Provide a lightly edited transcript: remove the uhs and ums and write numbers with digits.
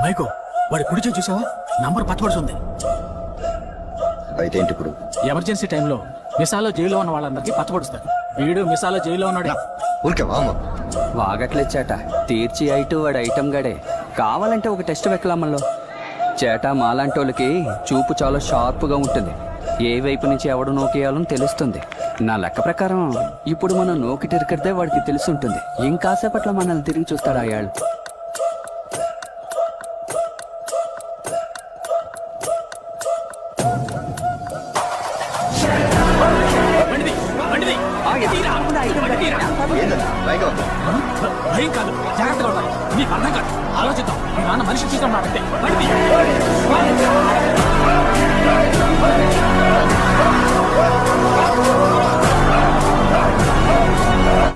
మైకో వాడి కుడి చేయి చూసావా? నంబర్ పచ్చబడుతుంది. అయితే ఏంటి ఇప్పుడు? ఎమర్జెన్సీ టైంలో మిసాలో జైల్లో ఉన్న వాళ్ళందరికీ పచ్చబడుస్తారు. వీడు మిసాలో జైల్లో ఉన్నాడు. ఊరికే వామ. వాగట్లేచాట తీర్చి ఐటు వాడు ఐటమ్ గడే. కావాలంటే ఒక టెస్ట్ వెక్కలమ్మల్లో. చేట మాలాంటోళ్ళకి చూపు చాలా షార్ప్గా ఉంటుంది. ఏ వైపు నుంచి ఎవడు నోకేయాలని తెలుస్తుంది. నా లెక్క ప్రకారం ఇప్పుడు మనం నోకి తిరిగితే వాడికి తెలిసి ఉంటుంది. ఇంకాసేపట్లో మనల్ని తిరిగి చూస్తాడు అయ్యాళ్ళు. భయం కాదు, జాగ్రత్తగా ఉండాలి. నీకు అర్థం కాదు, ఆలోచిద్దాం. మీ నాన్న మనిషి చూసాం నాకంటే.